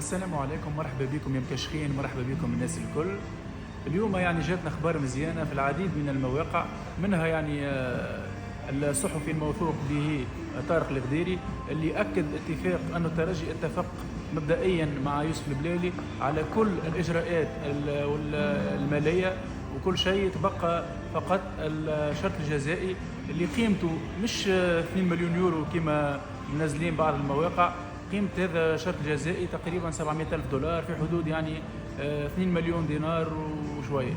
السلام عليكم، مرحبا بكم يا مكشخين، مرحبا بكم الناس الكل. اليوم يعني جاتنا اخبار مزيانه في العديد من المواقع، منها يعني الصحفي الموثوق به طارق الغديري اللي اكد اتفاق انه الترجي اتفق مبدئيا مع يوسف البلالي على كل الاجراءات الماليه وكل شيء. تبقى فقط الشرط الجزائي اللي قيمته مش 2 مليون يورو كما منزلين بعض المواقع. قيمة هذا الشرط الجزائي تقريبا 700 ألف دولار، في حدود يعني 2 مليون دينار وشوية.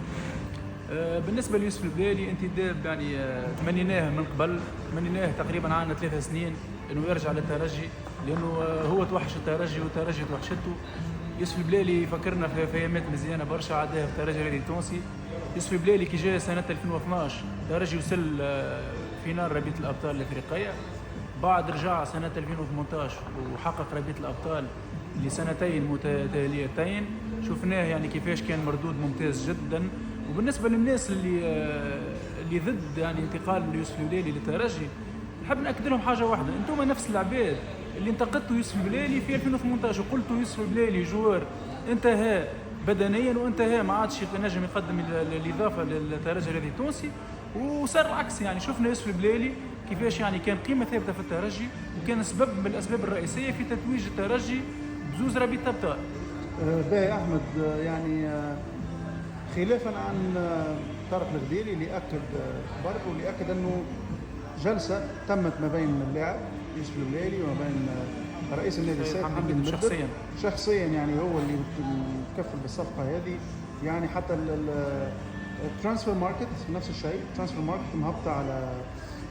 بالنسبة ليوسف البلالي انتداب يعني تمنيناه من قبل، تمنيناه تقريبا عنا 3 سنين انه يرجع للترجي، لانه هو توحش الترجي والترجي توحشته. يوسف البلالي فكرنا في ايامات مزيانه برشا عداها في الترجي الرياضي التونسي. يوسف البلالي كي جاء سنه 2012 الترجي وصل فينال ربيع الابطال الافريقيه، بعد رجع سنة 2018 وحقق ربيع الأبطال لسنتين متتاليتين. شفناه يعني كيفاش كان مردود ممتاز جدا. وبالنسبة للناس اللي ضد يعني انتقال يوسف البلالي للترجي، نحب نأكد لهم حاجة واحدة: انتم نفس العباد اللي انتقدتوا يوسف البلالي في 2018 وقلتوا يوسف البلالي جوار انتهى بدنيا وانتهى ما عادش ينجم يقدم الإضافة للترجي الرياضي التونسي، وصار العكس. يعني شفنا يوسف البلالي كيفاش يعني كان قيمة ثابتة في الترجي، وكان سبب من الأسباب الرئيسية في تتويج الترجي بزوز ربيع الأبطال. باهي أحمد، يعني خلافا عن طارق الغديري اللي أكد برضه، واللي أكد أنه جلسة تمت ما بين اللاعب يوسف البلالي وما بين رئيس النادي السيد حمدي المدبر شخصيا، يعني هو اللي متكفل بالصفقة هذه. يعني حتى الترانسفير ماركت نفس الشيء، الترانسفير ماركت مهبطة على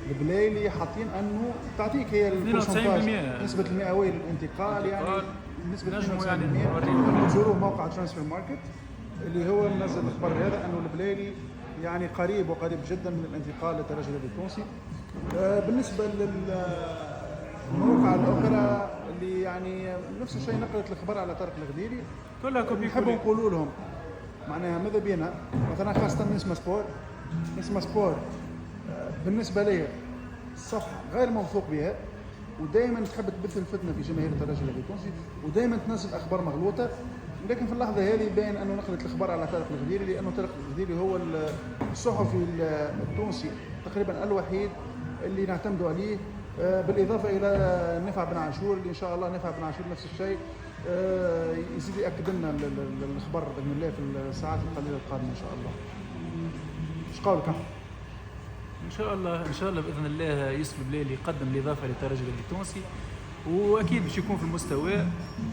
البلالي، حاطين انه تعطيك هي نسبة المئوية للانتقال، يعني نسبة 92%. زوروا موقع ترانسفير ماركت اللي هو منزل الخبر هذا انه البلالي يعني قريب وقريب جدا من الانتقال للترجي الرياضي التونسي. بالنسبة للمواقع الاخرى اللي يعني نفس الشيء نقلت الخبر على طارق الغديري، كلها كوبي. نحب نقولوا لهم معناها ماذا بينا مثلا، خاصة نسمة سبور بالنسبة لي الصفحة غير موثوق بها، ودائما تحب تبث الفتنة في جماهير الترجي الرياضي التونسي، ودائما تنزل أخبار مغلوطة. لكن في اللحظة هذه باين أنه نقلت الأخبار على طارق الغديري، لأنه طارق الغديري هو الصحفي التونسي تقريبا الوحيد اللي نعتمدوا عليه، بالإضافة إلى نفع بن عاشور اللي إن شاء الله نفع بن عاشور نفس الشيء يزيد يأكد لنا الأخبار بإذن الله في الساعات القليلة القادمة إن شاء الله. إيش قولك أحمد؟ ان شاء الله باذن الله يوسف البلالي يقدم الاضافه للترجي الرياضي التونسي، واكيد باش يكون في المستوى.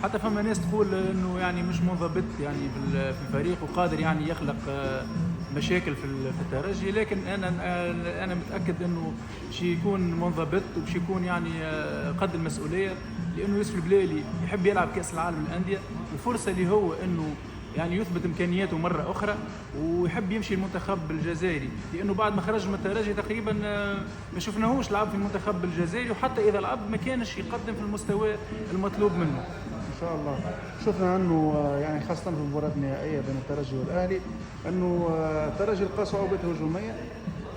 حتى فما ناس تقول انه يعني مش منضبط يعني في الفريق وقادر يعني يخلق مشاكل في الترجي، لكن انا متاكد انه باش يكون منضبط وباش يكون يعني قد المسؤوليه، لانه يوسف البلالي يحب يلعب كاس العالم للانديه، وفرصه اللي هو انه يعني يثبت امكانياته مره اخرى، ويحب يمشي المنتخب الجزائري، لانه بعد ما خرج من الترجي تقريبا ما شفناهوش لعب في المنتخب الجزائري، وحتى اذا لعب ما كانش يقدم في المستوى المطلوب منه. ان شاء الله. شفنا انه يعني خاصه في المباراه النهائيه بين الترجي والاهلي انه الترجي لقى صعوبات هجوميه،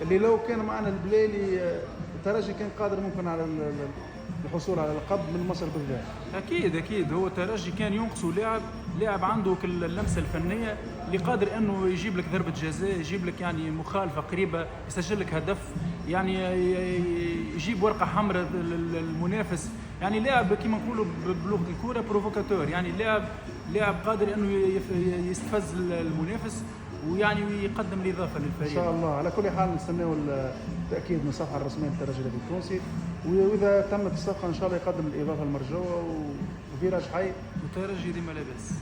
اللي لو كان معنا البلالي الترجي كان قادر ممكن على الحصول على اللقب من مصر بالذات. اكيد هو الترجي كان ينقصه لاعب عنده كل اللمسه الفنيه اللي قادر انه يجيب لك ضربه جزاء، يجيب لك يعني مخالفه قريبه، يسجل لك هدف، يعني يجيب ورقه حمراء للمنافس. يعني لاعب كما نقولوا بلغه الكوره بروفوكاتور، يعني لاعب قادر انه يستفز المنافس ويعني يقدم الاضافه للفريق. ان شاء الله. على كل حال نستناو التاكيد من الصفحه الرسميه للترجي الرياضي التونسي، واذا تمت الصفقه ان شاء الله يقدم الاضافه المرجوه وفيراج حي وترجي ديما لاباس.